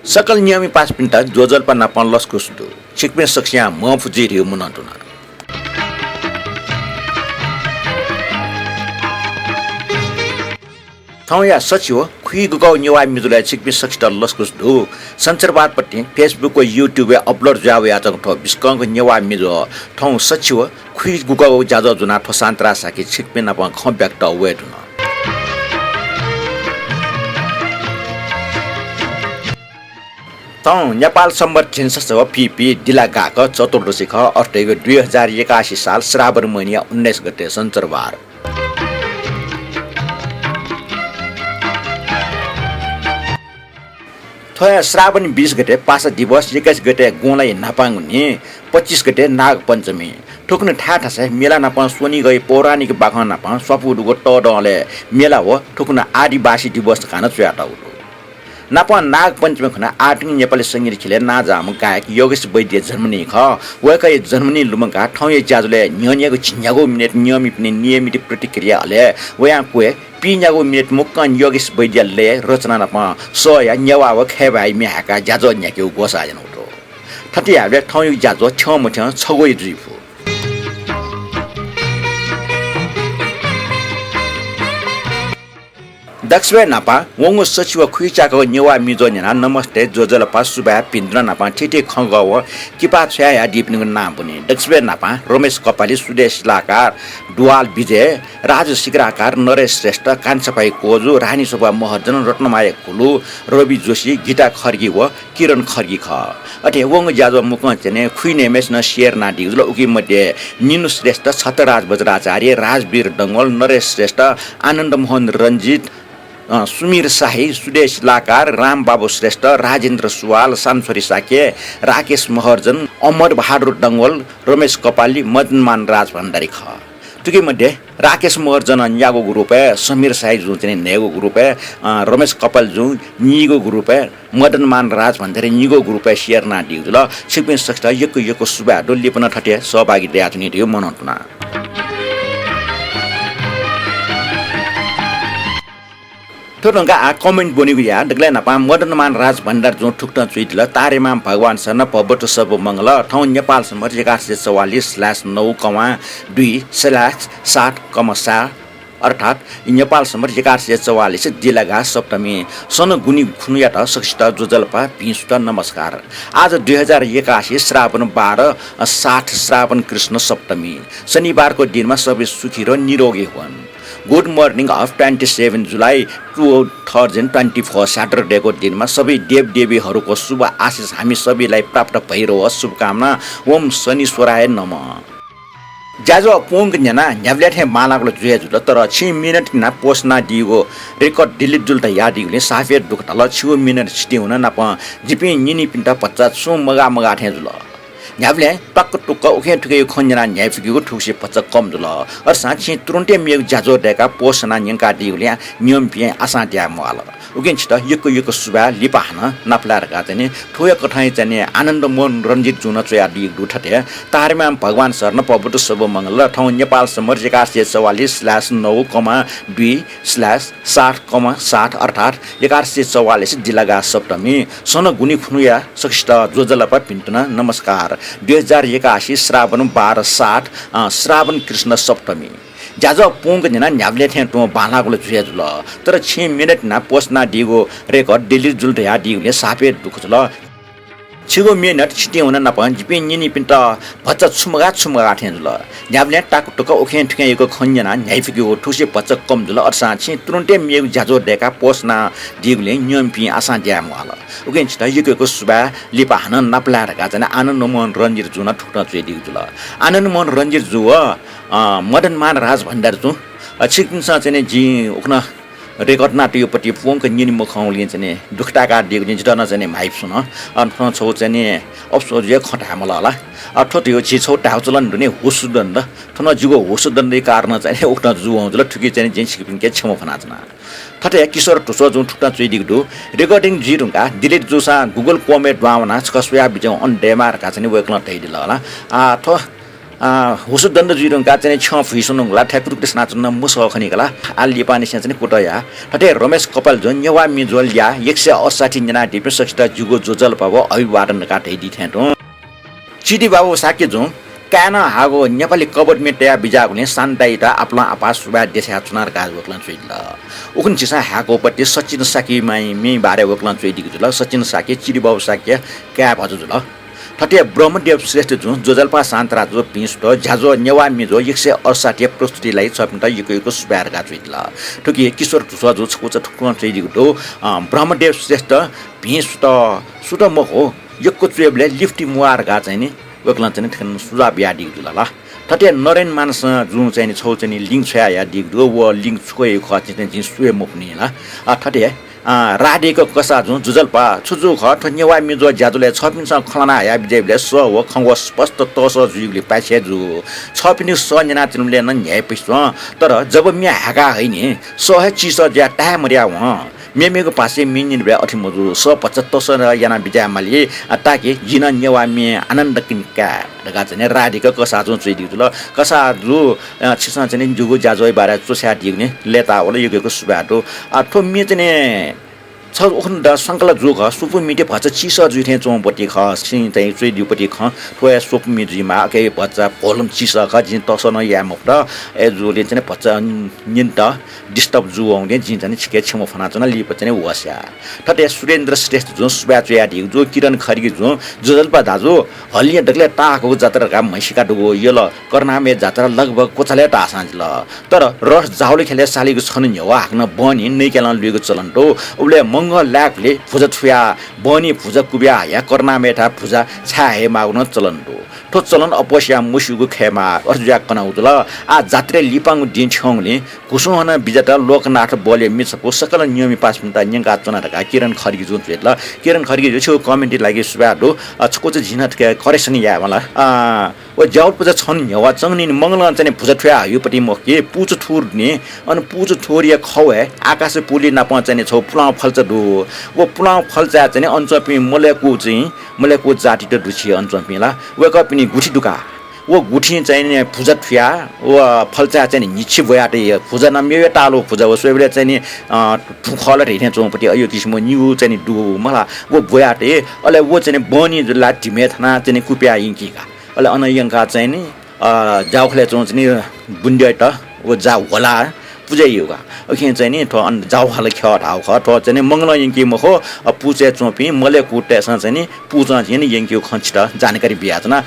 Sakal nyami pas pinta jojal pa napan los kusudu. Chikme saksya mafuji riu munantuna. Thauya सचिव खुई गुगाउ नेवा मिजुला चिकबि सक्स्टर लस्कुस दु संचारवाद पट्टि Facebook को YouTube upload जावे आतक ठो बिस्कंग नेवा मिजो थौ सचिव खुई गुगाउ जाजो जुना ठो सान्त्रा साकी चिकबि नप खब्याक त वेदुन थौ नेपाल संरक्षण सचिव पीपी दिलागाक चतुर्दशी ख अष्टैको 2081 साल श्रावण महिना 19 गते संचारवाद थोया श्रावण 20 गते पासा दिवस 21 गते गोलाई नापाङ हुने 25 गते नाग पञ्चमी ठोक्न ठाठासे मेला नापा सोनी गई पौराणिक बाखा नापा सपुडुको टडले मेला हो ठोक्न आदिवासी दिवस खान चुयाटा हो नापा नाग पञ्चमी खना आटिङ नेपाली संगीत खेले नाजाम गायक योगेश वैद्य जन्मनी ख वकै जन्मनी लुमका ठौये ज्याजुले न्यन्याको छिन्यागो मिनेट नियमित प्रतिक्रिया हले वया कोए पिन्यागो मिनेट मुक्कन योगेश वैद्यले रचना नापा सोया न्यावा खेबाइ म्याका ज्याजो न्याके गोसायन उठो ठटियाले ठौये ज्याजो छमठ छगोइ जुइफु दक्षिण नापा वंगो सचिव खुइचाको नेवा मिजोनेना नमस्ते जोजलपा सुबा पिन्द्र नापा ठिटे खंगव किपा छया दिपनिको नाम पनि दक्षिण नापा रमेश कपाली सुदेश लाकार दुवाल विजय राज सिक्राकार नरेश श्रेष्ठ कान्छपाई कोजु रानी शोभा महर्जन रत्नमाया कुलु रवि जोशी गीता खर्गी व किरण खर्गी ख अटे वंगो ज्याजो मुख चने खुइने मेसन शेर नाडी उजल उकी मध्ये निनु श्रेष्ठ छतराज बज्राचार्य राजवीर डंगोल नरेश श्रेष्ठ आनन्द मोहन रञ्जित सुमीर शाही सुदेश लाकार राम बाबु श्रेष्ठ राजेन्द्र सुवाल सानछोरी साके राकेश महर्जन अमर बहादुर डंगोल रमेश कपाली मदनमान राज भण्डारी ख तुके मध्ये राकेश महर्जन न्यागो ग्रुप समीर शाही जु चाहिँ नेगो ग्रुप रमेश कपाल जु निगो ग्रुप मदनमान राज भण्डारी निगो ग्रुप शेयर नाडी ल सिक्वेन्स सक्छ यको सुबा डोल्ली पनि ठटे सहभागी द्याथनि दियो मनन्तुना थोरंगा कमेन्ट बनेको या दगले नपा मदनमान राज भण्डार जो ठुक्ट चुइतल तारेमा भगवान सन पबट सब मंगल ठाउँ नेपाल सम्म 1144/2/7/7 अर्थात् नेपाल सम्म 1144 दिलागा सप्तमी सन गुनी खुनुयाट सक्षित जोजलपा पिसुत नमस्कार आज 2081 श्रावण 12/7 श्रावण कृष्ण सप्तमी शनिबारको दिनमा सबै सुखी र निरोगी हुन् गुड मर्निङ अफ 27 जुलाई 2024 सैटरडेको दिनमा सबै देवदेवीहरूको शुभ आशिष हामी सबैलाई प्राप्त भइरहोस् शुभकामना ओम शनिश्वराय नमः ज्याजो पोङ न्याना न्याब्ल्याठे मालाको जुया जुल तर 6 मिनेट ना पोस्टना दिगो रेकर्ड डिलिट जुल त यादिगले साफे दुखतल 6 मिनेट सिटी हुन नाप जिपि निनी पिन्टा 50 सो मगा थे जुल न्याब्ले टक्क टुक्क उखे ठुके खन्जना न्याफिगो ठुसे 50 कम जुल अर साछि तुरन्ते मेग ज्याजो डेका पोस्टना न्यंका दिगले नियम पिए आसा द्या मल उगिन्छ त यको सुबा लिपाहन नफलारका चाहिँ ठोय कठाई चाहिँ आनन्द मोहन रञ्जित जुन चया दिग दुठते तारेमा भगवान शरण पबुट सब मंगल ठाउँ नेपाल सम्म 1144/2/7/7 अर्थात् 1144 दिलागा सप्तमी सन गुनी खुनुया सक्षित जोजलपा पिन्तन नमस्कार 2081 श्रावण 12/7 श्रावण कृष्ण सप्तमी ज्याजो पोङ जना न्याब्ले थे तो बालाको जुया जुल तर 6 मिनेट ना पोस्टना दिगो रेकर्ड डिलिट जुल या दिगले साफे दुख जुल 6 मिनेट छिटे हुन नपन जिपि निनी पिन्ट भच्च छुमगा थे जुल न्याब्ले टाक टुक ओखे ठुके एको खन्जना न्याइफिको ठुसे भच्च कम जुल अरसा छि तुरन्ते मेग ज्याजो डेका पोस्टना दिगले नियम पि आसा द्या मल उके छिटा यको सुबा लिपाहन नपलारका जना आनन्द मोहन रञ्जित जुन ठुक्न चुइ दिग जुल आनन्द मोहन रञ्जित जु मदनमान राज भण्डार जु छिकिन्छ चाहिँ जी उक्न रेकर्ड नाट्योपट्टि पोङक निनी मुखाउले चाहिँ दुखटाका दिग जिटन चाहिँ भाइब सुन अन छौ चाहिँ अफसोस जे खटा मला अथो त्यो छि छौ टाउचलन दुने होसुदन थन जुगो होसुदन दे कारण चाहिँ उक्न जु आउँजल ठुकी चाहिँ जिन सिकिन के छम फनाजना थटे किशोर टुसो जुन ठुक्टा चुइ दिग दु रेकर्डिङ जिरुङका डिलिट जुसा गुगल कमेट बावना छकसया बिजौ अन डेमार का चाहिँ वेक्न तैदिल होला थो हुसु दण्ड जुइरङका चाहिँ छ फुइसुनुङला ठ्याकुर कृष्ण चुन्न मुस खनिकला आली पानी चाहिँ कुटया ठटे रमेश कपाल जुन नेवा मिजोल या 180 जना डिपे सक्षता जुगो जोजल पावो अभिवादन काटे दिथेटो चिडी बाबु साके जुन काना हागो नेपाली कबड मेटया बिजागुले शान्ताइटा आपला आपास सुबा देशा चुनार काज वकलन चुइल उकुन चिसा हाको पट्टि सचिन साकी माइ मे बारे वकलन चुइदिगु जुल सचिन साके चिडी बाबु साके क्या भजु जुल ठटे ब्रह्मदेव श्रेष्ठ जुन जोजल्पा शान्तरा जो पिस्ट झ्याजो नेवा मिजो 168 प्रस्तुतिलाई छपिन्टा युको सुबार गा चुइल ठुकी किशोर ठुसा जो छकोच ठुकुन चुइदिगु दो ब्रह्मदेव श्रेष्ठ पिस्ट सुट मखो यको चुएबले लिफ्टी मुआर गा चाहिँ नि वकलन चाहिँ ठन सुजा बियाडी जुल ल ठटे नरेन मानस जुन चाहिँ छौ चाहिँ लिंक छया या दिगु व लिंक छोए ख चाहिँ जिन सुए मप्नी ल ठटे राडेको कसा जुन जुजल्पा छुजु ख ठन्यवा मिजो ज्याजुले छपिनसँग खलना या बिजेबले स व खंग स्पष्ट तस जुइले पाछे जु छपिन स जना तिनले न न्याय पिस तर जब म्या हाका हैनी सहे चिस ज्या टा मर्या व मेमेको पासे मिनिन बे अठि मजु स 75 जना बिजा माली ताके जिन नेवा मे आनन्द किनका दगा चाहिँ राडेको कसा जुन चुइदिउ ल कसा जु छिसा चाहिँ जुगु ज्याजोइ बारे चोस्या दिग्ने लेता होला युगको सुबाटो ठो मे चाहिँ छ ओखन द संकल जुग सुपु मिटे भच चिस जुइथे चोपटी ख सिं चाहिँ चुइदिउपटी ख ठोया सुप मिजिमा के भचा पोलम चिस ख जिन तसन या मफ्ट ए जुले चाहिँ भच निन्त डिस्टर्ब जु आउने जिन चाहिँ छिके छम फना चाहिँ लिप चाहिँ वस्या ठटे सुरेन्द्र श्रेष्ठ जो सुबा चुयाडी जो किरण खरिगी जो जोजल्पा दाजु हलिया डगले ताको जात्रा का मैसिका डुगो यल कर्नामे जात्रा लगभग कोचले टासांज ल तर रस जाउले खेले सालीको छन न्यवा हाक्न बनि नै केलन लिएको चलन तो उले मंग लाकले फुजा छुया बनी फुजा कुब्या या कर्नामेठा फुजा छाहे माग्न चलन तो ठो चलन अपस्या मुसुगु खेमा अर्जुया कनाउतल आ जात्रे लिपाङ दिन छौंले कुसुहना बिजता लोकनाथ बोले मिसको सकल नियमी पास मिनट न्यंगा चना ढका किरण खर्गी जुन ल किरण खर्गी जो छु कमेन्ट लागि सुबाडो छको चाहिँ झिनत के करेक्सन या मला ओ जाउट पूजा छन् न्यवा चंगनि मंगलन चाहिँ फुजा ठ्या युपटी मके पुज थुर्ने अनि पुज थोरिया खवे आकाश पुली नाप चाहिँ छौ पुला फल्च दु वो पुला फल्चा चाहिँ अञ्चपी मलेको जाति त दुछि अञ्चपीला वेक पनि गुठी दुका वो गुठी चाहिँ फुजा ठ्या व फल्चा चाहिँ निछि भयाटे फुजा नाम यो टालो फुजा हो सोबले चाहिँ ठुखल हेर्ने चौपटी अयो किसिमको न्यू चाहिँ दु मला वो भयाटे अले वो चाहिँ बनी जुला टिमेथना चाहिँ कुप्या इंकीका अले अनयंका चाहिँ नि जाउखले चाहिँ बुन्डेट वो जा होला पूजा योगा अखिन चाहिँ नि ठो जाउ हाल ख ठाउ ख ठो चाहिँ मंगल यंकी मखो पूजे चोपी मले कुटेसा चाहिँ नि पूजा चाहिँ नि यंकी खंचटा जानकारी बियाजना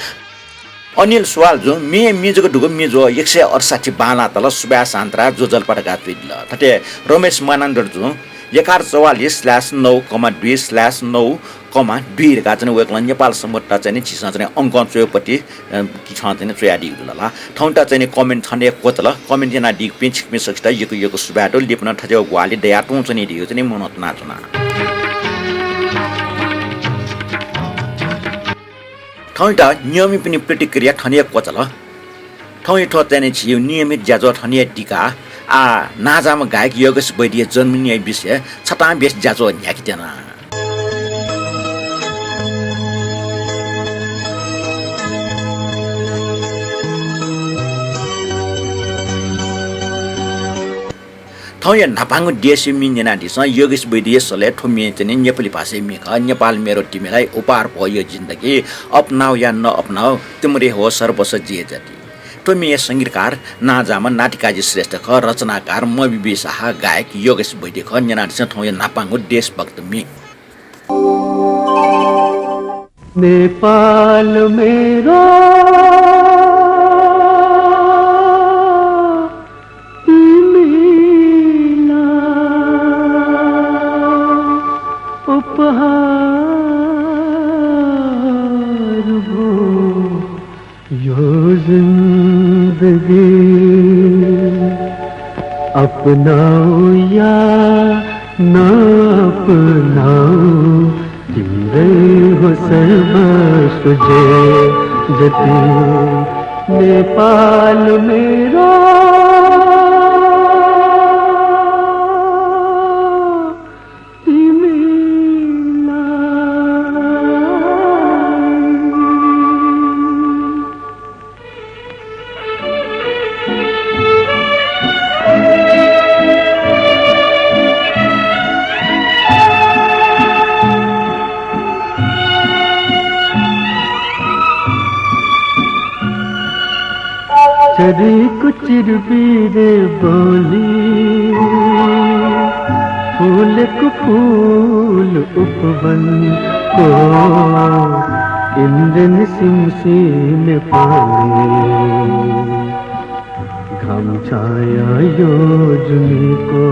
अनिल सवाल जो मे मिजको ढुगो मिजो 168 बाला तल सुबा शान्तरा जो जलपटका ट्विल ठटे रमेश मानन्दर जो 1144/9,2/9,2 का चाहिँ वेकलन नेपाल समता चाहिँ छिसा चाहिँ अंक चोपटी कि छ चाहिँ चोयाडी ल ठौंटा चाहिँ कमेन्ट छने कोतल कमेन्ट जना डिक पिच मे सक्ता यको सुबाटो लिपन ठजो ग्वाली दयाटु चाहिँ दियो चाहिँ मनत नाचना ठौंटा नियमित पनि प्रतिक्रिया ठनिया कोतल ठौं ठो चाहिँ छियो नियमित ज्याजो ठनिया टिका आ नाजामा गायक योगेश वैद्य जन्मिने विषय छटा बेस ज्याजो न्याकितेन ठौया नापाङो देशी मिन्जना दिस योगेश वैद्य सले ठोमे चाहिँ नेपाली भाषा मिखा नेपाल मेरो टिमेलाई उपहार भयो जिन्दगी अपनाऊ या नअपनाऊ तिम्रे हो सर्वस जिए जाति टोमी संगीतकार नाजामा नाटिकाजी श्रेष्ठ ख रचनाकार मबिबी शाह गायक योगेश वैद्य ख न्यानादिस ठौया नापाङो देशभक्त मि नेपाल मेरो अपनाओ या ना अपनाओ तिम्रै हो सर्वस्व जति नेपाल मेरो चरी कुचिर बीरे बोली फूल को फूल उपवन को इंद्रन सिमसिम पानी घम छाया योजनी को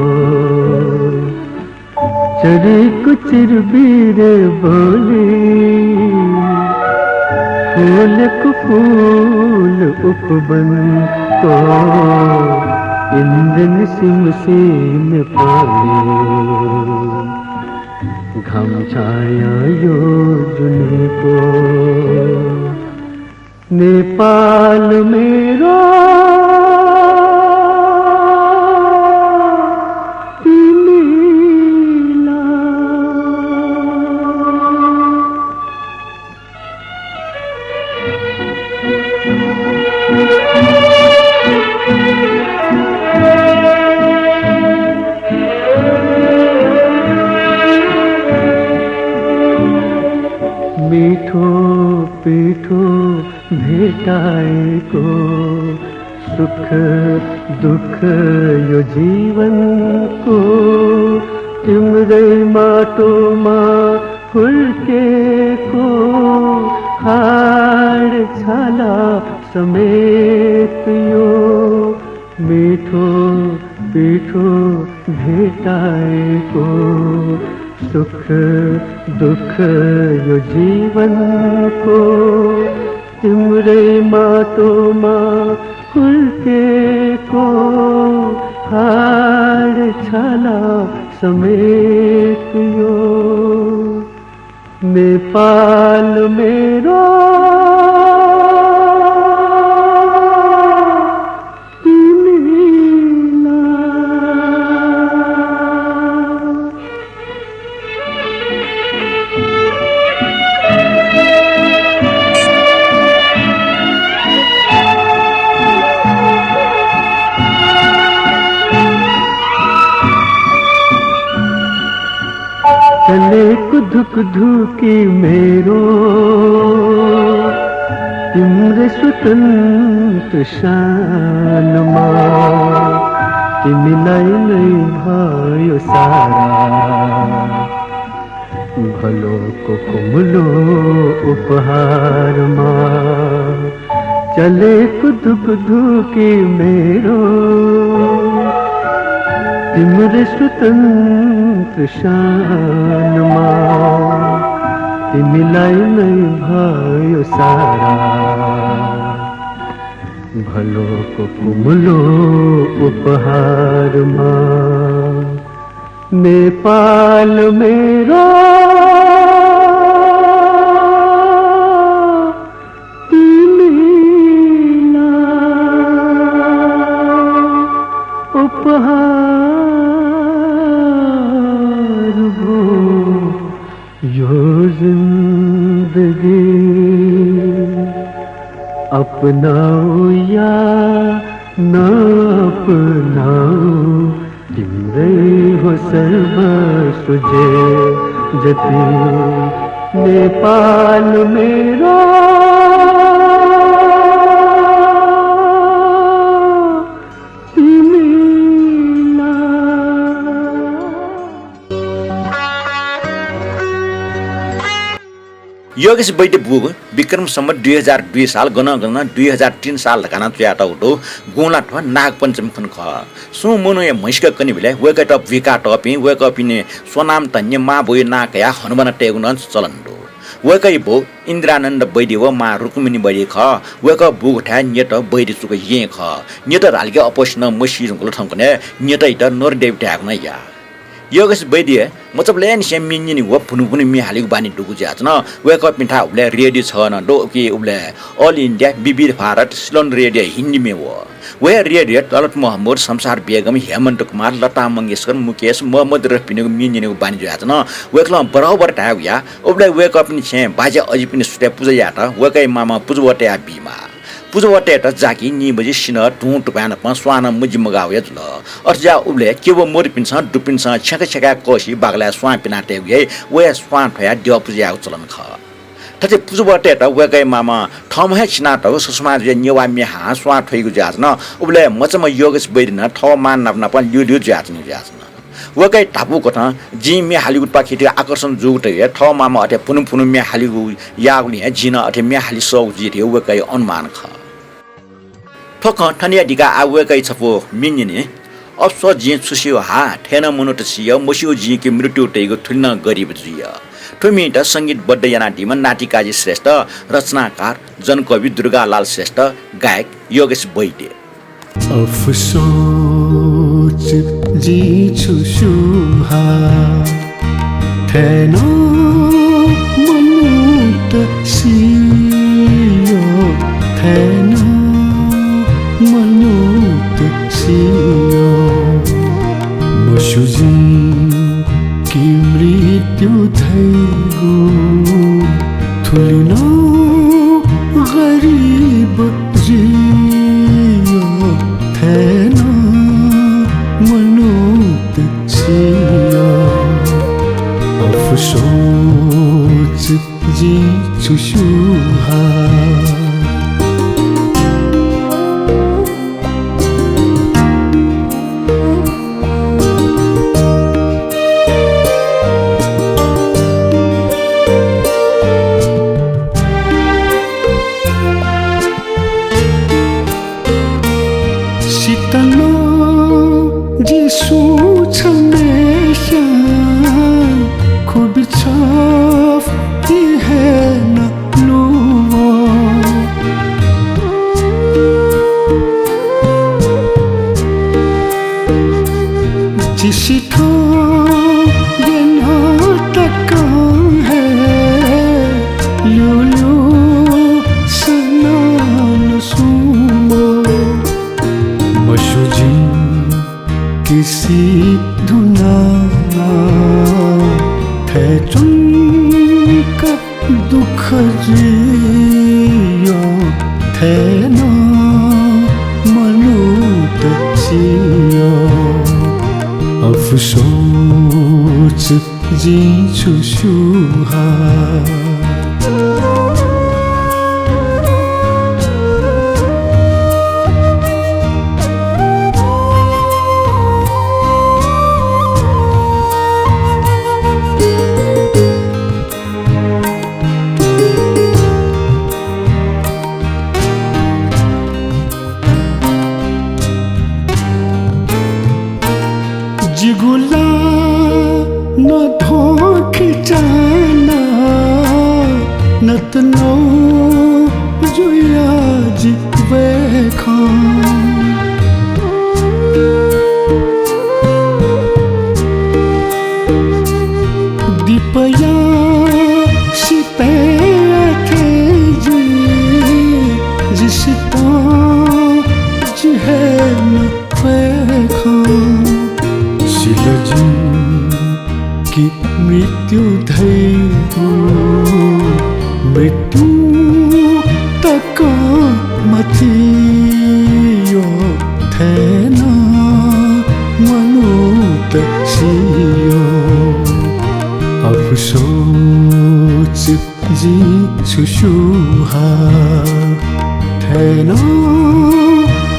चरी कुचिर बीरे बोली फूल को फूल उपवन को इंद्रन सिमसिम पानी घम छाया योजनी को नेपाल मेरो मीठो पीठो भेटाएको सुख दुख यो जीवनको तिम्रै माटोमा हुर्केको हाड छाला समेत यो मीठो पीठो भेटाएको सुख दुख यो जीवनको तिम्रै माटोमा हुर्केको हाड छाला समेत यो नेपाल मेरो चले कुधुक धुकी मेरो तिम्रो स्वतन्त्र शानमा तिमीलाई नै भयो सारा भलोको कुम्लो उपहारमा चले कुधुक धुकी मेरो तिम्रो स्वतन्त्र शानमा तिमीलाई नै भयो सारा भलोको कुम्लो उपहारमा नेपाल मेरो तिमीलाई उपहार यो जिंदगी अपनाऊ या न अपनाऊ तिम्रै हो सर्वस्व जति नेपाल मेरो योगेश वैद्य बुग विक्रम सम्मत 2002 साल गणगणना 2003 साल घना तुयाटा उठो गोला ठवा नाग पंचमी खन ख सो मोनो या महिषका कनि भेले वेक टप विका टपि वेक अपिने सोनाम तन्य मा बोय नाकया हनुमान टेगुन चलन्दो वेकै भो इन्द्रानन्द वैद्य व मा रुक्मिणी वैद्य ख वेक बुग ठा नेट वैद्य सुक ये ख नेट रालके अपोष्ण मसी रुंगलो ठंकने नेट इत नरदेव ट्यागन या योगेश वैद्य मतलब लेन से मिन्नी व पुनु मि हालिक बानी डुगु जाचन वेक अप मिठा उले रेडियो छ न डो के उले ऑल इंडिया बीबी भारत सिलोन रेडियो हिन्दी में वे रेडियो तलत मोहम्मद शमशार बेगम हेमंत कुमार लता मंगेशकर मुकेश मोहम्मद रफीने मिन्नी बानी जाचन वेकला बराबर टाव या उले वेक अप नि छे बाजे अजि पनि सुते पूजा याटा वेकै मामा पुजवटे बीमा पुजवटे त जाकी नि बजे सिन टु टुपान प स्वान मुजि मगाव या जुल अर्जा उले केव मोर पिन्छ डुपिन्छ छका छका कोशी बागला स्वा पिना टेउ वे स्वा ठया दिव पूजा चलन ख 他这不是我这的我给妈妈他们还其他都是什么人你外面还耍推个架子呢我不来没这么有个是为的呢他们那不溜架子呢我给大部个他今面还有把起这आकर्षण जो ते ठाउँ मामा अथे पुनु मे हालिगु यागुनि जिन अथे मे हालि सौ जि थे व गए अनुमान ख ठोक ठनिया दिगा आवे गए छपो मिनिने अफसो जि छुसियो हा ठेन मुनुट सियो मसियो जि कि मृत्यु तेगु थुन्न गरिब जिया ठुमी त संगीत बड्डयाना ढिमन नाटिकाजी श्रेष्ठ रचनाकार जनकवि दुर्गालाल श्रेष्ठ गायक योगेश बैद्य अफसोस जी छुसुहा ठेन मुनुट सियो ठेन मुनुट सियो मसुजी की मृत्यु थैगु थुलिन गरीब जियो ठेन मुनुट सियो अफसोस जी छुसुहा अफसोस जी छुसुहा जिगुला न धोख जाना नतनो जुया जिवे खान दीपया सिपे थे जी जिस तो जिहे न खान शिलजी की मृत्यु धैगु मृत्यु तक मथियो थेन मनुत सियो अफसोस जी छुसुहा थेन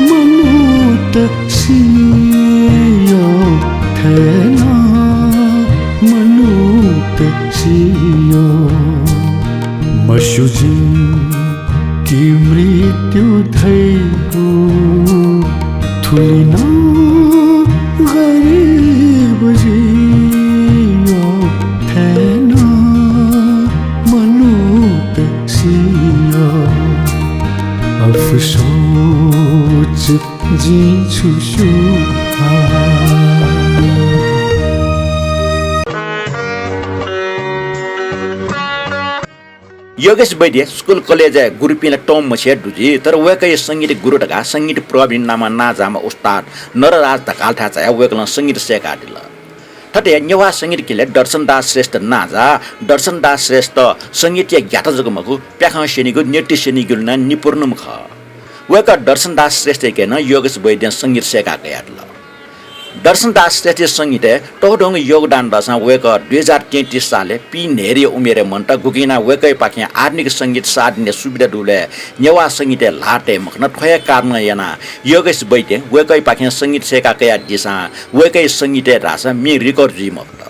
मनुत सियो ठेन मनुत सियो मसुजी की मृत्यु धैगु थुलिन गरीब जियो ठेन मनुत सियो अफसोस जी छुसुहा योगेश बैद्य स्कुल कलेज गुरुपिन टोम मछे दुजी तर वेकै संगीत गुरु ढका संगीत प्रवीण नाम नाजामा उस्ताद नरराज ढकाल थाचा वेकल संगीत सेका दिल ठटे नेवा संगीत किले दर्शनदास श्रेष्ठ नाजा दर्शनदास श्रेष्ठ संगीत ज्ञात जगमगु प्याखा सेनीगु नृत्य सेनीगु न निपुणम ख वेका दर्शनदास श्रेष्ठ के न योगेश बैद्य संगीत सेका गयादल दर्शनदास श्रेष्ठ संगीत टोडोङ योगदान दशा वेक 2033 साले पी नेरी उमेरे मन्ट गुकिना वेकै पाखे आधुनिक संगीत साधने सुविधा डुले नेवा संगीत लाटे मखन ठोया कारण याना योगेश बैठे वेकै पाखे संगीत सेका कया दिशा वेकै संगीत रासा मि रिकर्ड जी मक्त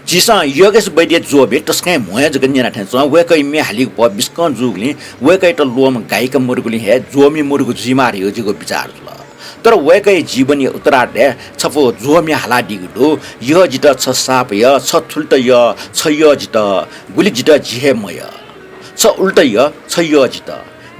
जिसा योगेश बैठे जोबे तस्कै मोय जगन्या ठन्छ वेकै मे हाली प बिस्कन जुगली वेकै त लोम गायक मुर्गुली हे जोमी मुर्गु जिमार योजीको विचार ल तर वेकै जीवनी उत्तरार्ध छपो जोमी हाला दिगु यो जित छ साप य छ थुल्ट य छ य जित गुली जित जिहे मय छ उल्ट य छ य जित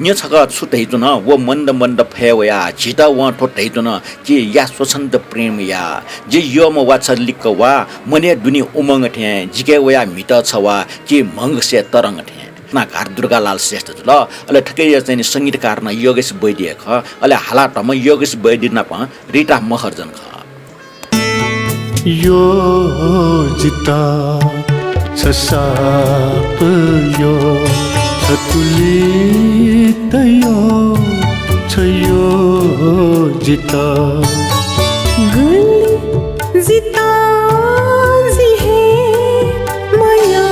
न्य छक छुटै जुन वो मन्द मन्द फेवया जित व ठोटै जुन कि या स्वच्छन्द प्रेम या जे यो म वा छ लिक वा मने दुनी उमंग थे जिके वया मिट छ वा कि मंग से तरंग थे नाकार दुर्गालाल श्रेष्ठ ल अले ठकै चाहिँ संगीतकार न योगेश वैद्य ख अले हालाटमा योगेश वैद्य न प रिटा महर्जन ख यो जिता छ साप यो छ तुलित यो छ यो जिता गुल जिता जिहे मया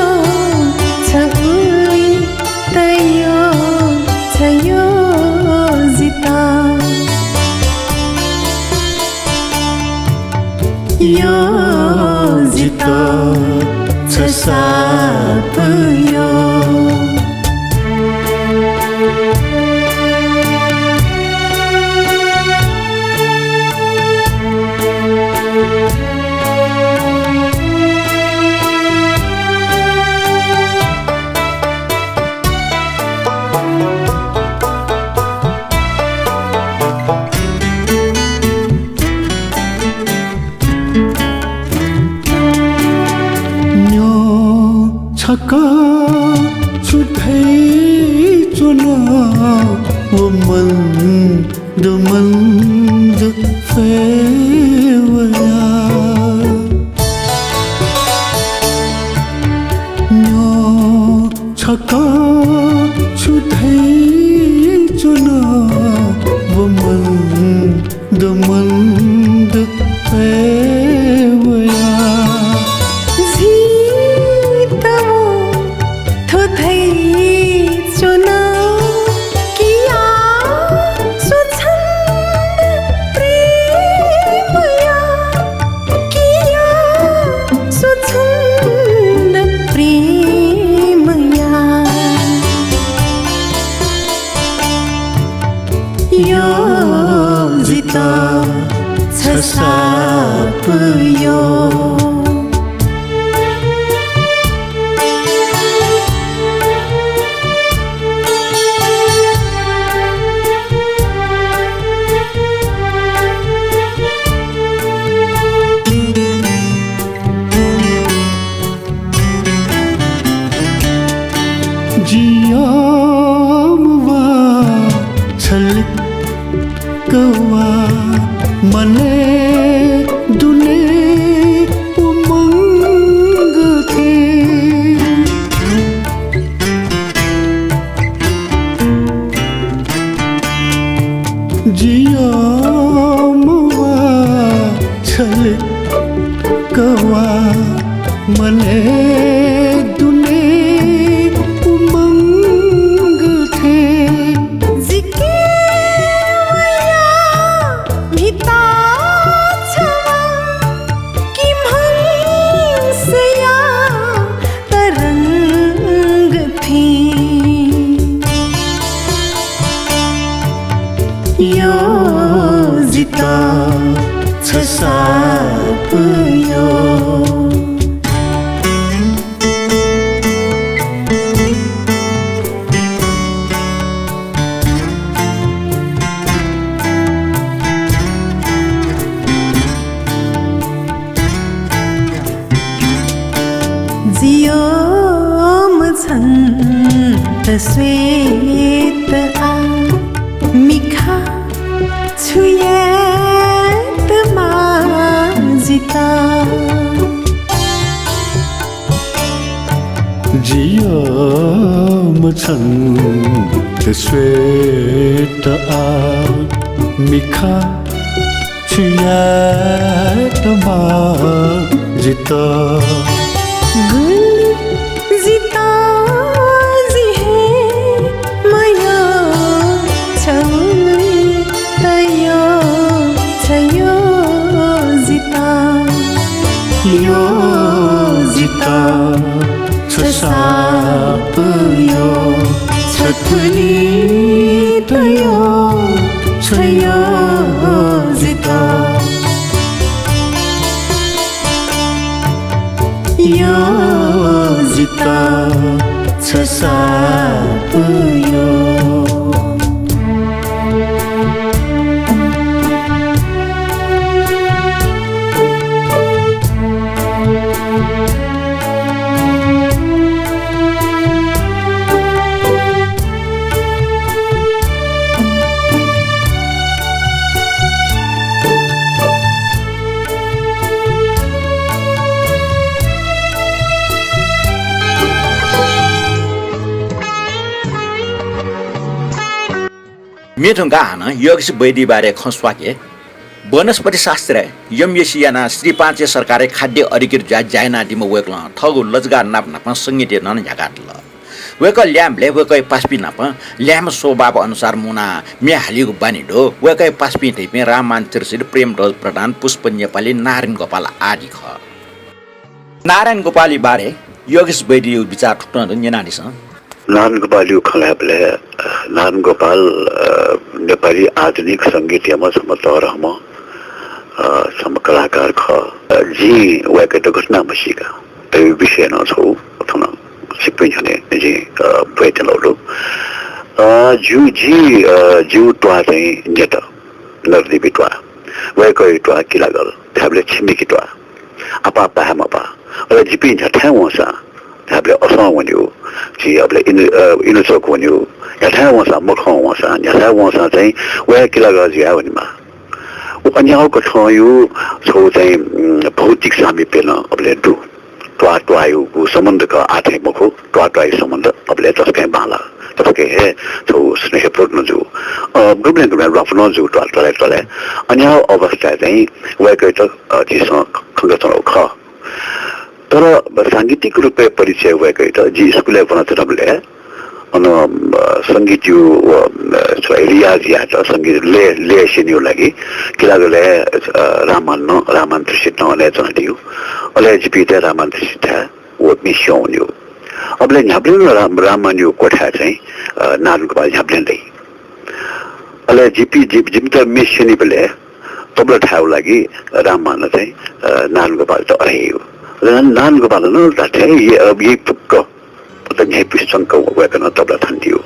छ तयो छयो जिता यो जिता छ साप यो छका छुटै चुन वो मन्द मन्द फेवया न्यो छका छुटै चुन वो मन्द मन्द फेवया साप यो जियामवा छलक कवा मने दुने उमंग थे जिया मुआ छल कवा मने दुने उमंग थे यो जिता छ साप यो जियो म छन् श्वेत आ मिखा छुयत माजिता जियाम छन् श्वेत आ मिखा यादमा जिता गुल जिता जी है माया छौली तयो छयो जिता यो जिता छसाप यो छथुली तयो छयो जिता यो जिता छसाप यो मेठुङ्गा हान योगेश वैदी बारे खस्वाके वनस्पति शास्त्र यमयसियाना श्री पाँचे सरकारे खाद्य अधिकृत जायना दिम वेक्ल ठगु लजगा नाप नाप संगीत नन झगाटल वेक ल्याम्पले वेक पास्पी नाप ल्याम स्वभाव अनुसार मुना मे हालिगु बानी डो वेक पास्पी टेपे राममान तिर्सिर प्रेम ध्वज प्रधान पुष्प नेपाली नारायण गोपाल आदि ख नारायण गोपाली बारे योगेश वैदी विचार ठुक्न नेनादिस नारायण गोपाल खलाबले नारायण गोपाल नेपाली आधुनिक संगीतमा समतरहम सम कलाकार ख जी वेके त घटना मसिका त्यो विषय न छौ थन सिपिन हने जी वेतलौलो जु जी जु ट्वा चाहिँ नेत नर्दी बिटवा वेके ट्वा किलागल थाबले छिमिकी ट्वा आपा पाहमा पा अले जिपि झठा वसा थाबले असम वन्यो जी अबले इनु चोक वन्यो यथा वसा मखौ वसा यथा वसा चाहिँ वे किलागल जिया वनिमा अन्यको ठयो छौ चाहिँ भौतिक सामिप्य न अबले दु ट्वा ट्वायुको सम्बन्धका आथे मखो ट्वा ट्वायु सम्बन्ध अबले तस्कै बाला तस्कै हे छौ स्नेहपूर्ण जो गुबले गुबले रफनो जो ट्वा ट्वाले ट्वाले अन्य अवस्था चाहिँ वेकै त जिसँग खङ्गतनो ख तर सांगीतिक रूपले परिचय भएकै त जी स्कुलले बनाउँथ्यो अन संगीत यो रियाज या त संगीत ले सिनियो लागि किलागले रामान त्रिसित नले जनादियो अले जिपिते रामान त्रिसित वो मिशन यो अबले न्याब्ले रामान यो कोठा चाहिँ नारुको बाल न्याब्ले दै अले जिपित मिशन बले तबला ठाउ लागि रामान चाहिँ नारुको बाल त अहियो नान गोपाल न दाथे ये पुक्क पता नहीं पिस्तन का वो कहना तबला थंदियो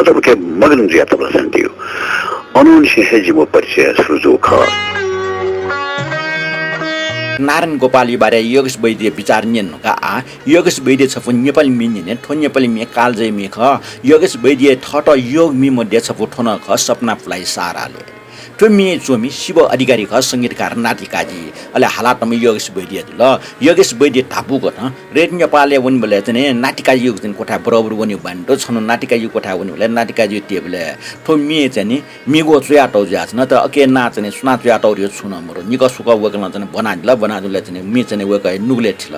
मतलब के मगन जिया तबला थंदियो अनुन से है जीवो परिचय सुजो ख नारायण गोपाली बारे योगेश वैद्य विचार नियनका आ योगेश वैद्य छफु नेपाली मिनिने ठो नेपाली मे कालजय मे ख योगेश वैद्य ठट योग मि मध्ये छफु ठोन ख सपना फुलाई साराले चोमी चोमी शिव अधिकारी ख संगीतकार नाटिकाजी अले हालातमा योगेश वैद्य ल योगेश वैद्य थापु गर्न रेड नेपालले वन बले चाहिँ नाटिकाजी युग दिन कोठा बराबर वनि बान्डो छन नाटिकाजी कोठा वनि बले नाटिकाजी टेबले थो मी चाहिँ मिगो चुयाटौ जाछ न त अके ना चाहिँ सुना चुयाटौ रे छुन मरो निक सुक वकन चाहिँ बनादिला चाहिँ मी चाहिँ वक नुगले थिल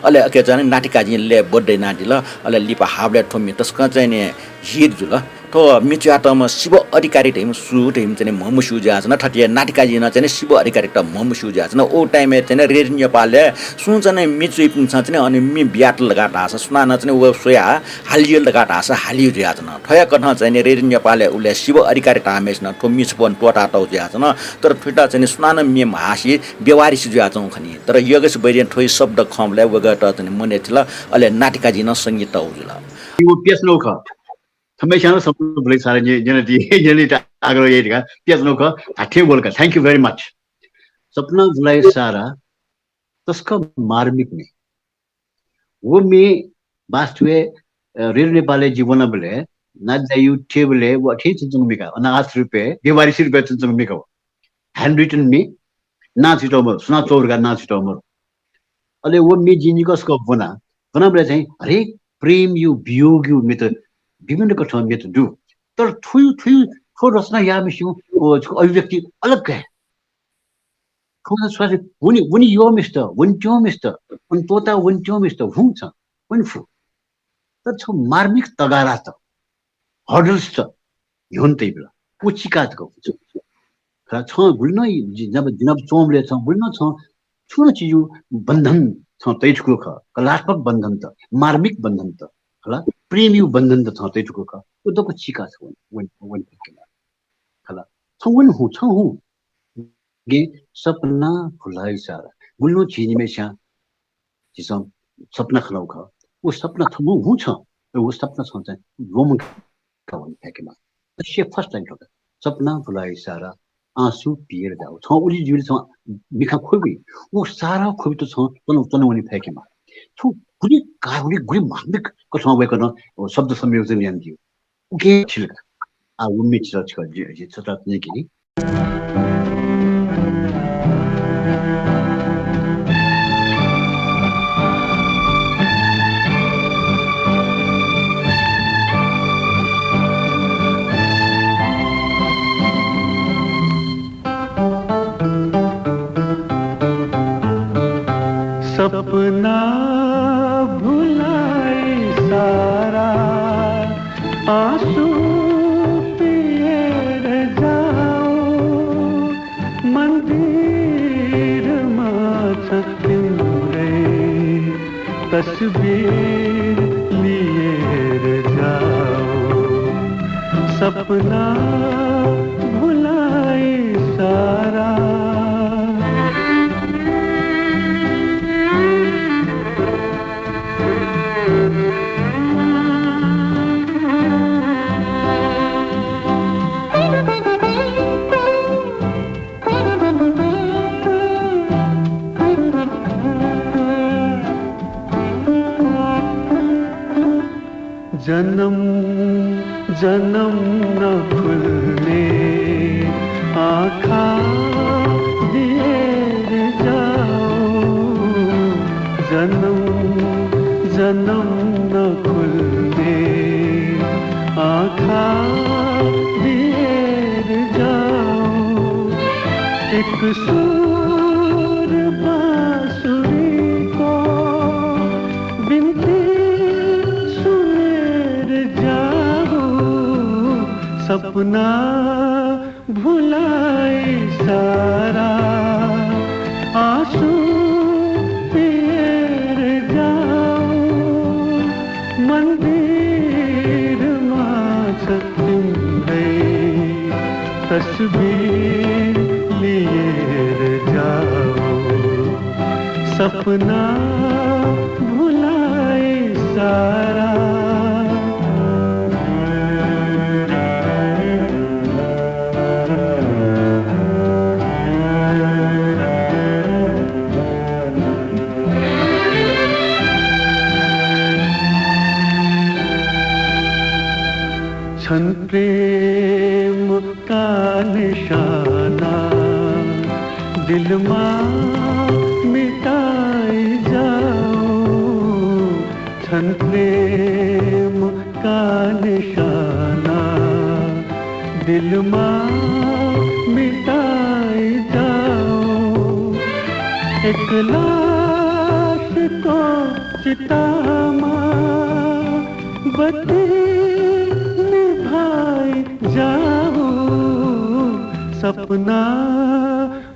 अले अके चाहिँ नाटिकाजी ले बड्डै नादिल अले लिपा हाबले थोमी तस्क चाहिँ हिर जुल तो मिचुयाटम शिव अधिकारी टाइम सु टाइम चाहिँ ममुसु जाछ न ठटिया नाटिकाजी न चाहिँ शिव अधिकारी त ममुसु जाछ न ओ टाइम चाहिँ रेड नेपालले सुन चाहिँ मिचुइ पनि छ चाहिँ अनि मि ब्याट लगाट आछ सुना न चाहिँ व सोया हालियो लगाट आछ हालियो जाछ न ठया कन चाहिँ रेड नेपालले उले शिव अधिकारी तामेस न ठो मिच पन टोटा टौ जाछ न तर ठुटा चाहिँ सुना न मि हासी व्यवहारिक जाछौ खनी तर योगेश वैद्य ठोइ शब्द खमले वगट चाहिँ मने थिल अले नाटिकाजी न संगीत औजुल यो पिएस नो ख हमेशा सब बोले सारे जने आग्रह ये का पिएस नो ख ठाठे बोल का थैंक यू वेरी मच सपना जुलाई सारा तस्का मार्मिक में वो में वास्तवे रेड नेपाली जीवन बले ना जायु टेबले वो ठे चंचंग मिका ना 8 रुपए देवारी रुपए चंचंग मिका हैंड रिटन में ना छिटो म सुना चौर का ना छिटो म अले वो में जिनी को स्कोप बना बले चाहिँ हरेक प्रेम यो वियोग यो में त विभिन्न कथा में तो दु तर थुई थुई थो रचना या में अभिव्यक्ति अलग है Kung sa wani yo mister, wani jo mister, wani tota wani jo mister, hung cha, wani fu. Ta cho marmik tagara ta. Hurdles ta. Yun ta ibla. Uchika ta ko. Kara cho gulna jinab chomle cha gulna cha chuna chiyu bandhan cha tai chuklo kha. Kalatmak bandhan ta, marmik bandhan ta. Kala premium bandhan ta cha tai chuklo kha. Udo ko chika cha wani kala. Cha wani hu cha hu. गे सपना भुलाइ सारा गुल्नो चीनी में शा जिसम सपना खलाउ खा वो सपना थमु हु छ वो सपना छ रोम का वन फेकेमा ये फर्स्ट टाइम छ सपना भुलाइ सारा आंसू पिएर जाओ छ उली जुल छ मिखा खोबी वो सारा खोबी त छ तन वनी फेकेमा छ गुली कागुली गुली मामिक को छ वे कन शब्द संयोजन यान दियो के छिलका आ उम्मीद छ जे छ त नि सपना भुलाए सारा आंसू पिएर जाओ मन्दिरमा छ तिम्रै तस्बिर लिएर जाओ सपना भुलाए सारा जन्म जन्म न खुलने आँखा दिएर जाओ जन्म जन्म न खुलने आँखा दिएर जाओ एक सुर बांसुरी को बिनती सपना भुलाए सारा आंसू पिएर जाओ मन्दिरमा छ तिम्रै तस्बिर लिएर जाओ सपना भुलाए सारा छन प्रेम का निशाना दिलमा मिटाई जाओ छन प्रेम का निशाना दिलमा मिटाई जाओ एक लाश को चितामा बत्ती जाओ सपना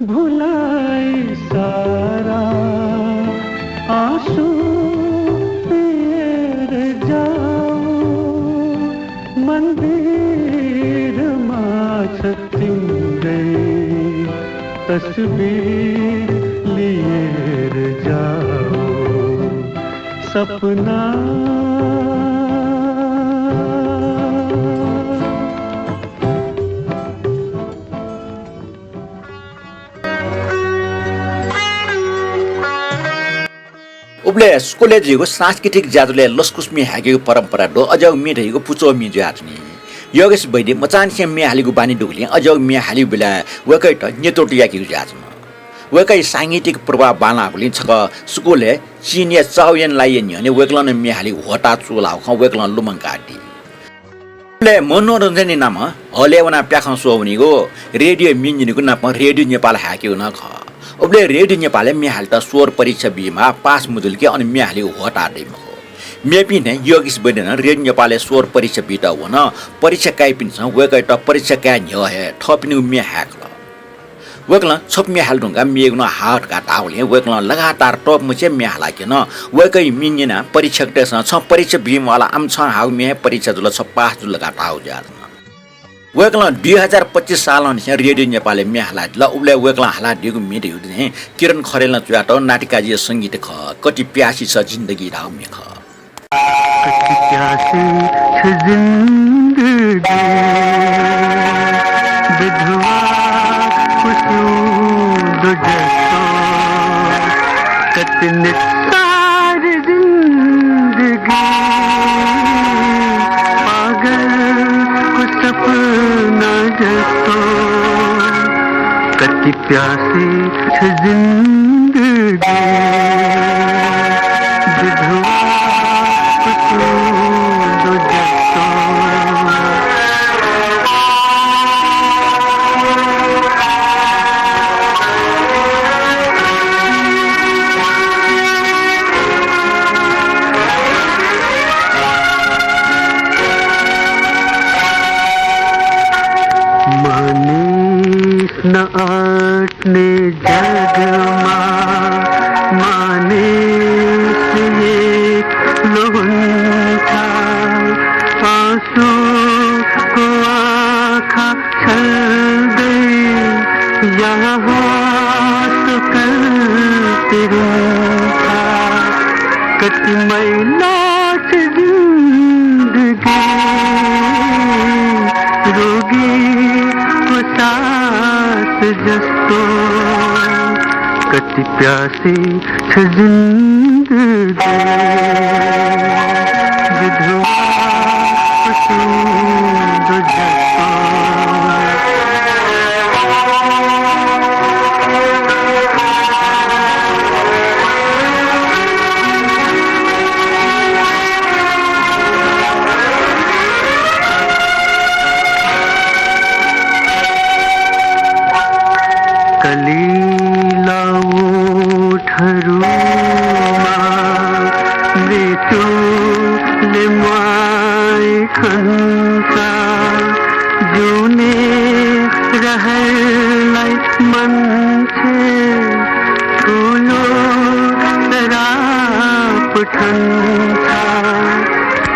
भुलाए सारा आंसू पिएर जाओ मन्दिरमा छ तिम्रै तस्बिर लिएर जाओ सपना उब्ले स्कुले जिगो सांस्कृतिक जादुले लस्कुस्मी हागेको परम्परा डो अजौ मिठेको पुचो मिजो आट्नी योगेश बैदे मचान से मे हालिगु बानी डुगले अजौ मे हालि बेला वकै त नेतोटिया कि जाजमा वकै सांगीतिक प्रभाव बाना हुलिन छक स्कुले चिनिया चाउयन लाइन नि वेक्लन मे हालि होटा चुलाउ ख वेक्लन लुमंकाटी ले मनोरञ्जन नाम हलेवना प्याखं सोवनीगो रेडियो मिन्जिनीको नाम रेडियो नेपाल हाक्यो न ख उबले रेडियो नेपालले म्याहाल त स्वर परीक्षा बीमा पास मुदुल्के अनि म्याहाले हटाडेमा हो मेपी ने योगिस बदेन रेडियो नेपालले स्वर परीक्षा बिटा हुन परीक्षा काइपिन्छ वेकै त परीक्षा का न्य हे थपिनु म्याहाक वेक्ला छप म्याहाल ढुङ्गा मेग्न हाट का ताउले वेक्ला लगातार टप मुचे म्याहाला केन वेकै मिन्यना परीक्षा टेस छ परीक्षा बीमाला आम छ हाउ म्या परीक्षा जुल छ पास जुल का ताउ जा वेक्ला 2025 साल अनि रेडियो नेपालले म्याहाला ल उबले वेक्ला हाला दिगु मिडियो दिने किरण खरेल च्वाटो नाटिकाजी संगीत ख कति प्यासी छ जिन्दगी राउ मेख कति प्यासी छ जिन्दगी विधवा कुसूद जसो कति निस्सार जिंदगी पागल को सपना जसो कति प्यासी छ जिंदगी विधवा न आटने जगमा माने से एक लोंठा आंसू को आँखा छल गई यहाँ तो कल तेरा था कति मैला से जिंदगी रोगी जस्तो कति प्यासी छ जिंदगी विधवा कुसूद जस्तो कलीला उठरुमा मृत्यु लिमाई खन्सा जुने रहलाई मन छे ठुलो शराब ठन्सा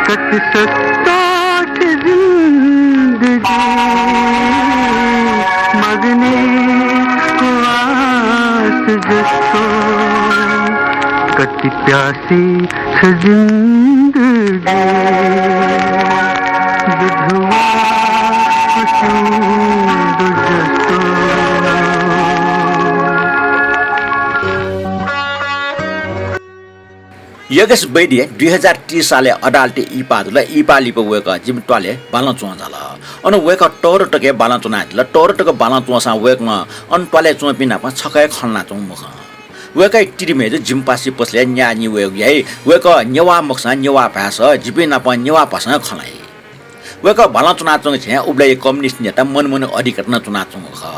कति सत्ताठ जिंदगी मगने जस्तो कति प्यासी छ जिंदगी विधवा कुसूद जस्तो यगस बैदिए 2030 साले अदालते इपादुला इपालिपो वेक जिमटवाले बालन चुवा जाला अन वेक टोर टके बालन चुना ल टोर टके बालन चुवा सा वेकमा अन टवाले चुवा पिना प छकै खल्ना चुङ मुख वेकै टिरिमे जिमपासी पसले न्यानी वेक याइ वेक न्यवा मक्सा न्यवा भाष जिपिना प न्यवा भाष खलाई वेक बालन चुना चुङ छ उब्ले कम्युनिस्ट नेता मनमन अधिकार न चुना चुङ ख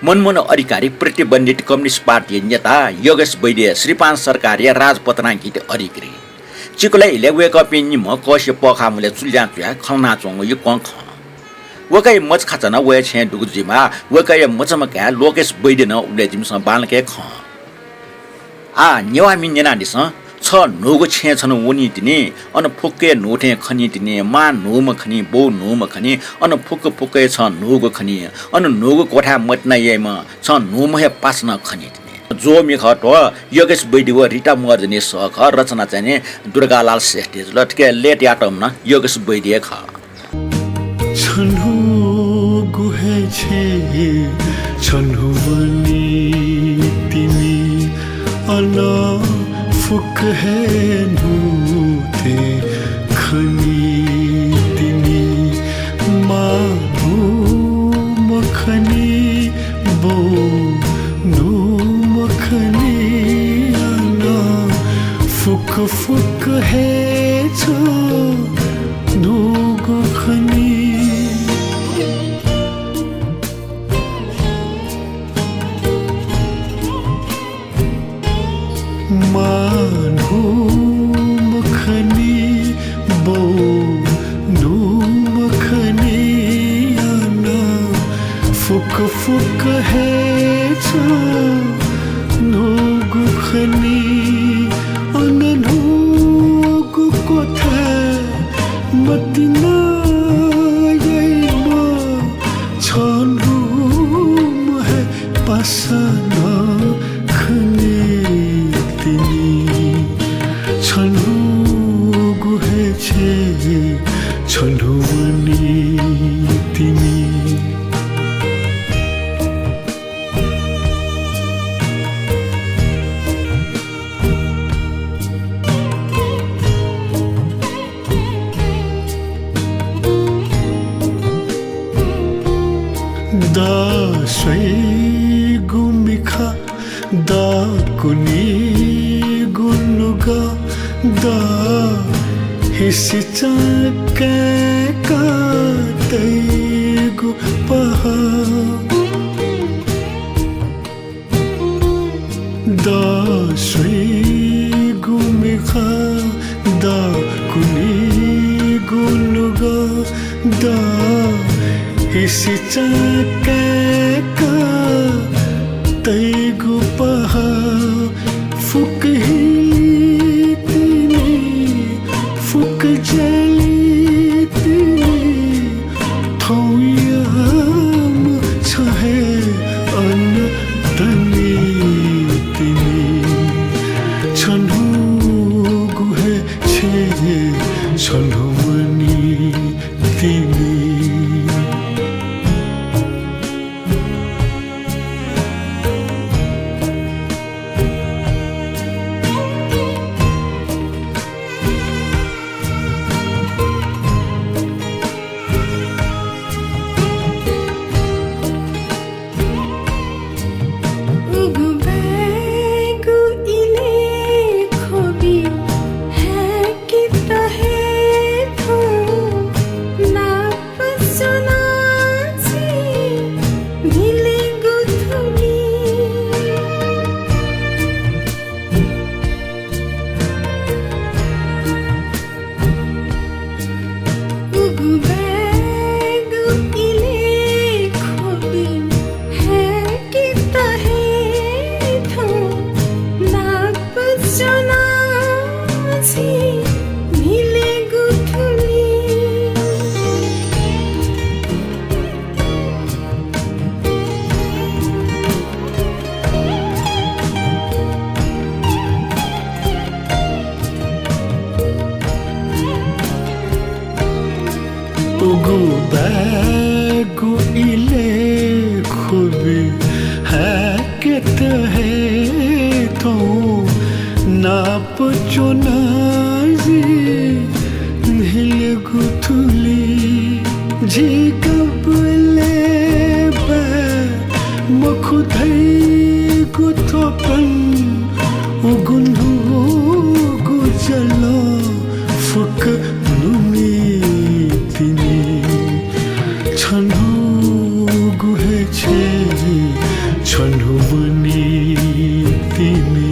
मनमन अधिकारी प्रतिबन्धित कम्युनिस्ट पार्टी नेता योगेश वैद्य श्रीपान सरकारी राजपतनाङ्कित अधिकारी चिकुलाई लेवेक पिन्नी म कसे पखामुले चुल्या चुया खल्ना चोङ यो कङ ख वकै मच खाचन वे छे दुगुजिमा वकै मचम का लोकेश वैद्य न उले जिमस बालके ख आ न्यवा मिन्नेना दिस छ नोगो छे छन उनी दिने अन फुक्के नोठे खनी दिने मा नोम खनी बो नोम खनी अन फुक्क फुक्के छ नोगो खनी अन नोगो कोठा मटना येमा छ नोम हे पास्न खनी दिने जो मेख त योगेश वैद्य व रिटा मर्जने सख रचना चाहिँ दुर्गालाल श्रेष्ठ लटके लेट याटम न योगेश वैद्य ख छन्हु गुहे छे छन्हु बनी तिमी अन फुक है नूते खनी तिमी मानु मखनी बो नु मखनी अन फुक फुक है छो नुगो खनी फुकहेछ नोगु खनी अननोगु कोथा मतिना यैमा छनु महे पासना खने तिमी छनु गुहेछे छनु वनी तिमी da swai gumikha da kuni gunuga da hisicha ka taigu paha da swai gumikha da kuni gunuga da hisicha ka taigu paha fuk hi tini fuk jali tini thoyam chahe an tani tini chanu guhe che chanu mani tini bagu ile khubi hai ket hai to nap chonazi hil guthuli ji kabule ba makhudai guthopan ugundu gujala fuk numi tini छनु गुहे छे छनु बनी तिमी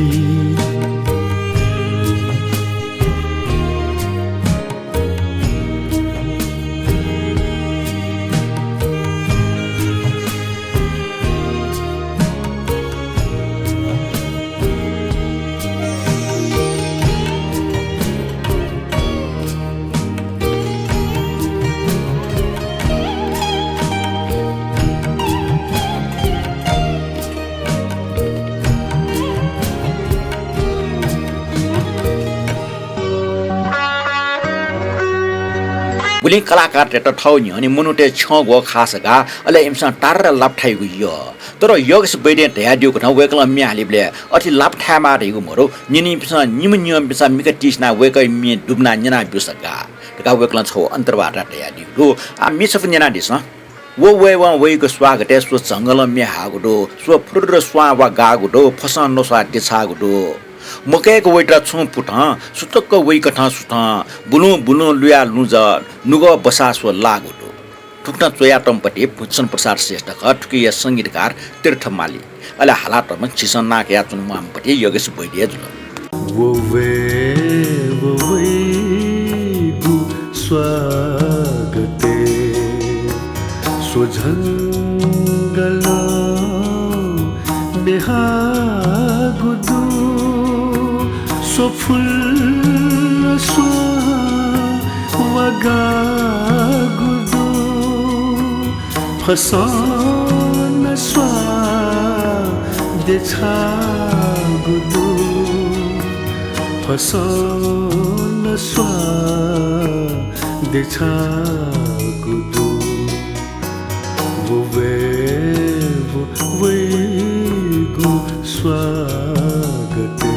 bullying कलाकार टेट ठाउँ नि अनि मुनुटे छगो खासगा अले इमसा टार लापठाइगु यो तर योगस बैदे ध्यादियो कथा वेकल म्यालिबले अथि लापठामा रेगु मोरो निनि पिसा निम नियम पिसा मिक टिसना वेकै मि डुबना न्यना बिसगा तका वेकल छौ अन्तर्वाद ध्यादियो आ मिसफ न्यना दिस वो वे वा वेको स्वागत सो जंगल मे हागुडो सो फुर स्वा वा गागुडो फसन नो स्वा दिछागुडो मकैको वेट्रा छु पुठ सुतक्क वै कथा सुथ बुलु बुलु लुया लुज नुग बसासो लागुडो ठुक्न चोयाटमपट्टि भुसन प्रसाद श्रेष्ठ ठुकिया संगीतकार तीर्थमाली अले हालातमा चिसन नाक या चुनमामपट्टि योगेश वैद्य जुल वो वे गु स्वागते सो झंगला देखागुदु सोफुल स्वा वगागुदु फसन स्वा देखागुदु फसन स्वा देखागुदु वेगु स्वागते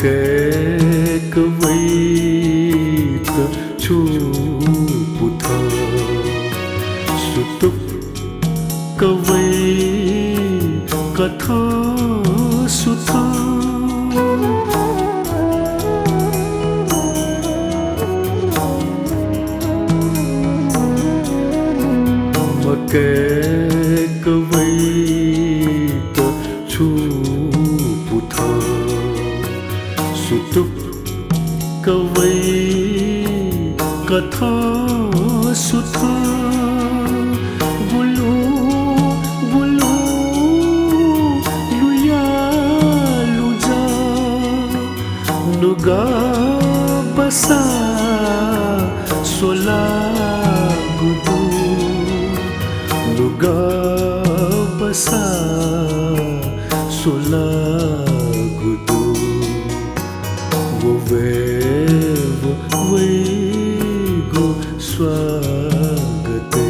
मकैक वैत छुपुथ सुतुप कवै कथा सुथा मकैक वैत छुपुथ सुतुप कवै कथा सुथा बुलु बुलु लुया लुजा नुगा बसा सोला गुदु नुगा बसा सोला गुदु वेगु स्वागते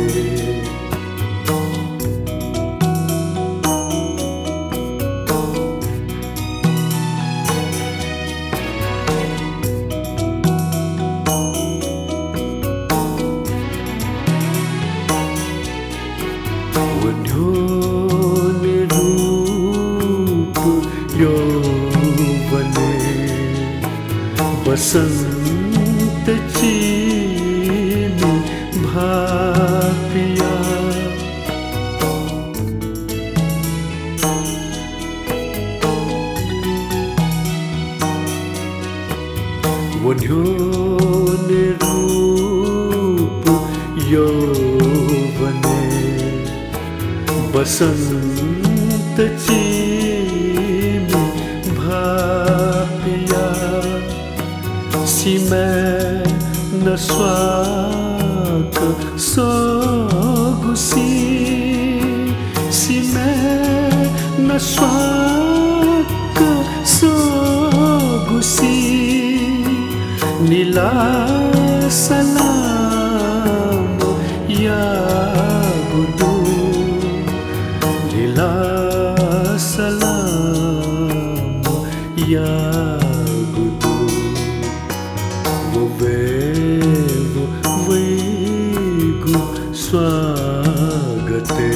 वन्यो निरूप यौवने बसंत चीनी भापिया वन्यो निरूप यौवने बसंत चीनी भापिया si मैं न स्वाक सोगुसी si मैं न स्वाक सोगुसी नीला सलाम या गुदु नीला सलाम या वेगु स्वागते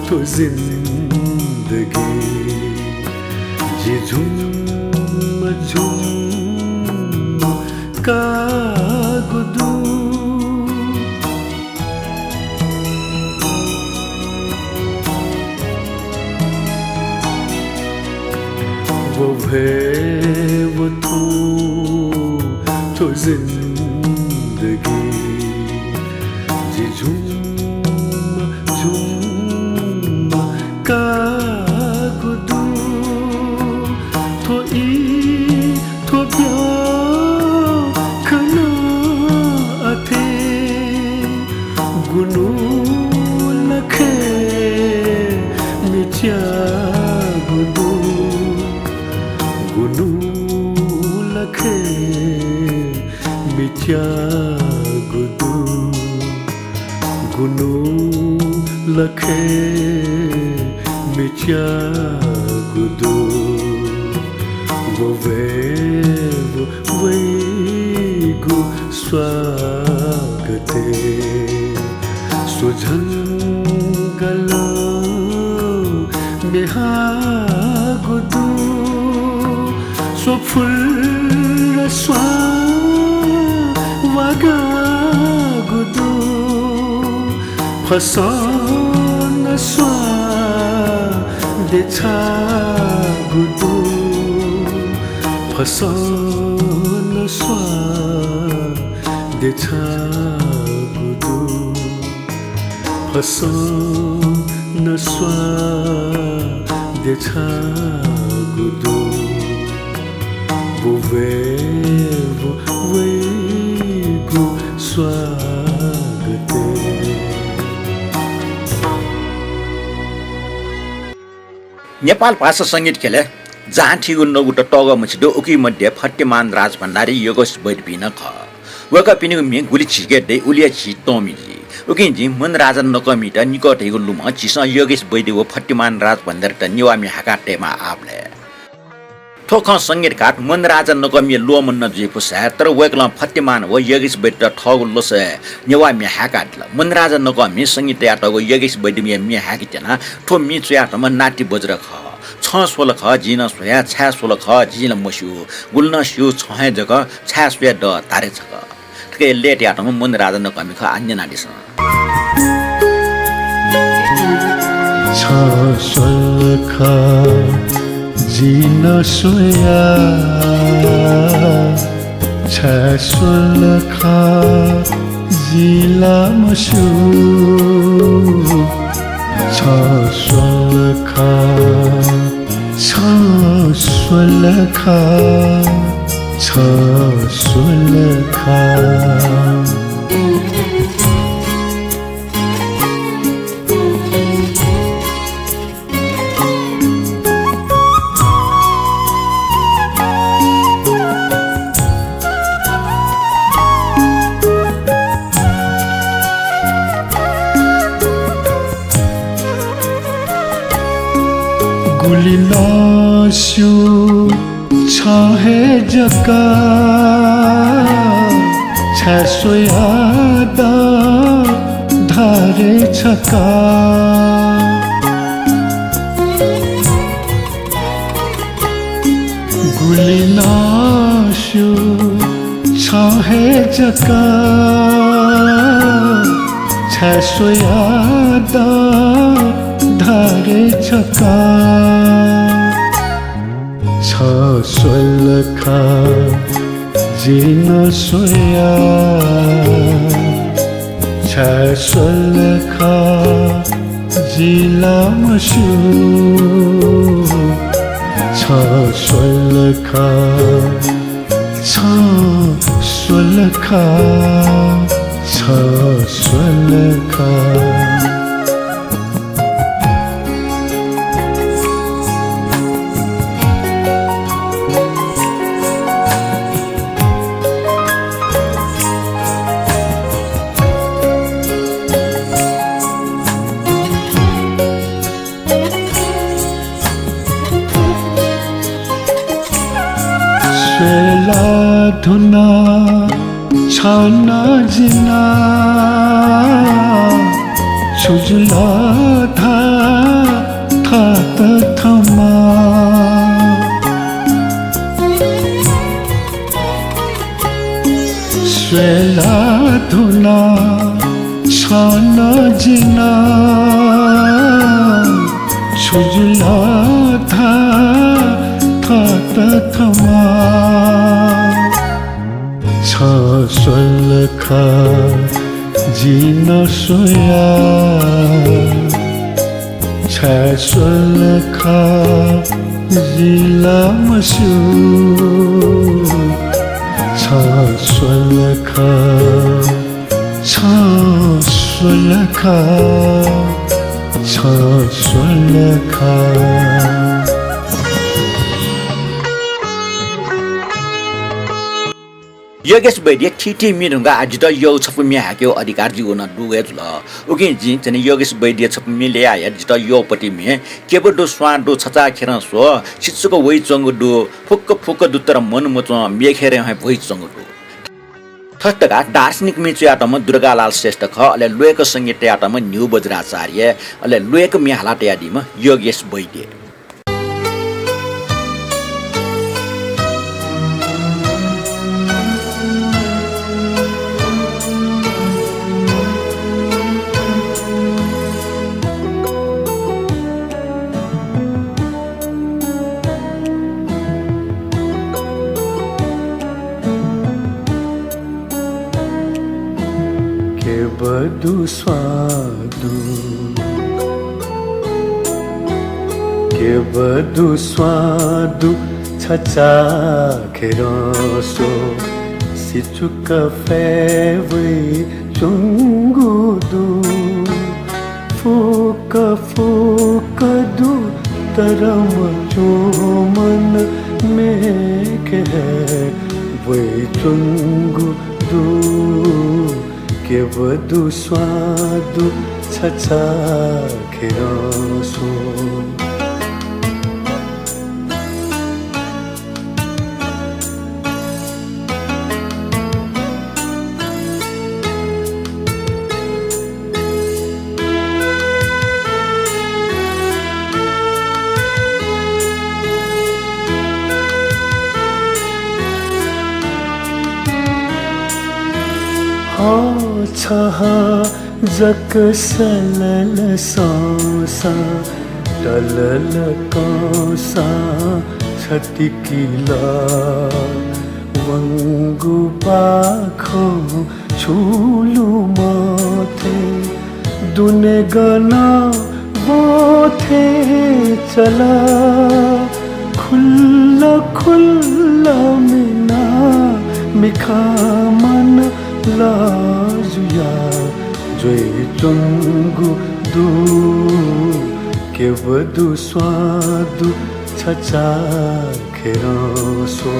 तो जिंदगी ये झुम का गुदू वो तो जिंदगी ये झुम का गुदू तो ब्या खना अथे गुनु लखे मिथ्या गुदू गुनु लखे मिथ्या गुदू गुनु लखे मिथ्या गुदू वो वेगु स्वागते सुझंगलो बेहागुदु स्वफुल स्वागुदु फसन स्वा देछागुदु फसन स्वा देछागुदु फसन स्वा देछागुदु बुवेगु स्वागते नेपाल भाषा संगीत खेले जहाँ ठिगु नगुट टग मछिदो उकी मध्ये फट्टेमान राज भण्डारी योगस बैठबिन ख वका पिनिगु मि गुली छिके दे उलिया छि तमिली उकी जि मन राजा नकमिट निकट हेगु लुम छिस योगेश बैदेव फट्टेमान राज भण्डारी त निवामी हाका टेमा आपले ठोख संगीतकार मन राजा नकमी लो मन नजे पुसा तर वेकला फट्टेमान व योगेश बैद ठगु लोस निवामी हाका मन राजा नकमी संगीत याटगु योगेश बैदेव मि हाकितना ठो मि चयाटमा नाटी बज्र ख छ सोल ख जिन सोया छा सोल ख जिन मसु गुल्न स्यु छहे जग छा सोया ड तारे छक ठके लेट याटमा मन राजा नकमी ख अन्य नाडिस छ सोल ख जिन सोया छ सोल ख जिला मसु छ सोल ख छ सोल ख छ सोल ख गुली नस्यु छहे जका छसोयाद धारे छका गुली नस्यु छहे जका छसोयाद धारे छका छ सोल ख जिन सोया छ सोल ख जिला मसु छ सोल ख छ सोल ख छ सोल ख धुना छाना जिना छुजला था थमा स्वेला धुना छाना जिना छुजला था थमा छ सोल ख जिन सोया छ सोल ख जिला मसु छ सोल ख छ सोल ख छ सोल ख योगेश बैद्य ठिठी मिरुंगा आज त यो छपुमी हाक्यो अधिकार जीवन दुगे जुल उके जि तने योगेश बैद्य छपुमी ले आया जित यो पटी मे केबडो स्वाडो छचा खेर सो छिचको वइ चंगु दु फुक्क फुक्क दुतर मन मच मेखेरे है भइ चंगु दु थस्तका दार्शनिक मिचु आटम दुर्गालाल श्रेष्ठ ख अले लोयक संगीत आटम न्यू बज्राचार्य अले लोयक मिहालाट यादिम योगेश वैद्य बदु स्वादु के बदु स्वादु छचा खेरसो सिचुक फेवै चुंगुदु फुक फुक दु तरम चोमन में के वै चुंगुदु के बदु स्वादु छचा खेरसो छह जक सलल सांसा टलल कौसा छतिकिला वंगु पाखो छूलु माथे दुने गना बोथे चला खुल्ला खुल्ला मिना मिखा मन लाजुया जोई चुंगु दु के बदु स्वादु छचा खेरसो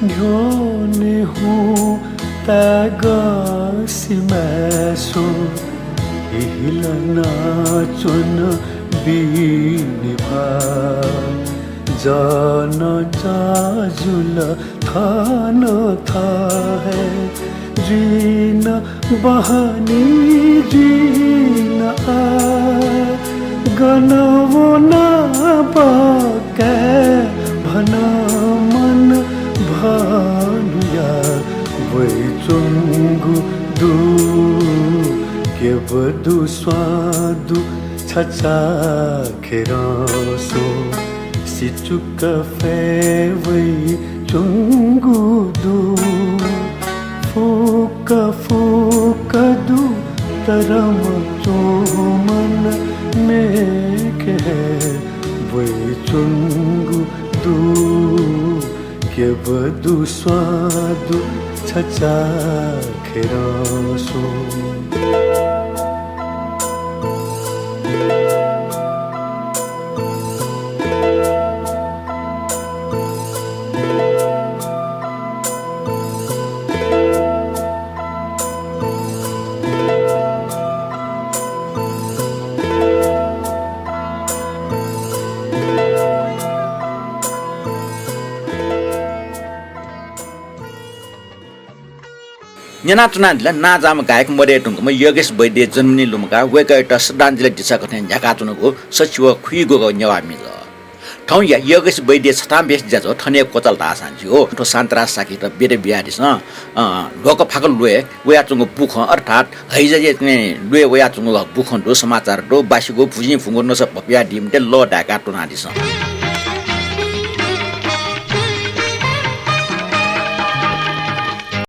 न्योने हूँ तगासी मैसो हिलना चुन बीनिभा जान जाजुल थान था है जीन बहनी जीन आ गनवो ना बाके भना मन भानुया वै चुंगु दु के बदु स्वादु छचा खेरसो सिचुक फेवै चुंगु दु फुक फुक दु तरम चोमन में के वै चुंगु दु के बदु स्वादु छचा खेरसो न्यानाटुनादिला नाजाम गायक मरेटुङमा योगेश वैद्य जन्मनि लुमका वेकैट श्रद्धाञ्जली दिशा कथन झ्याकाचुनको सचिव खुइगो न्यावामिज ठौ या योगेश वैद्य छताम बेस ज्याजो ठने कोचल दासान्जी हो ठो सान्तरा साकी त बेरे बिहारिस लोक फाकल लोए वयाचुङको बुख अर्थात हैजजे लोए वयाचुङको बुख दो समाचार दो बासीको फुजी फुङ्गो नस पपिया डिमटे ल ढाका टुनादिस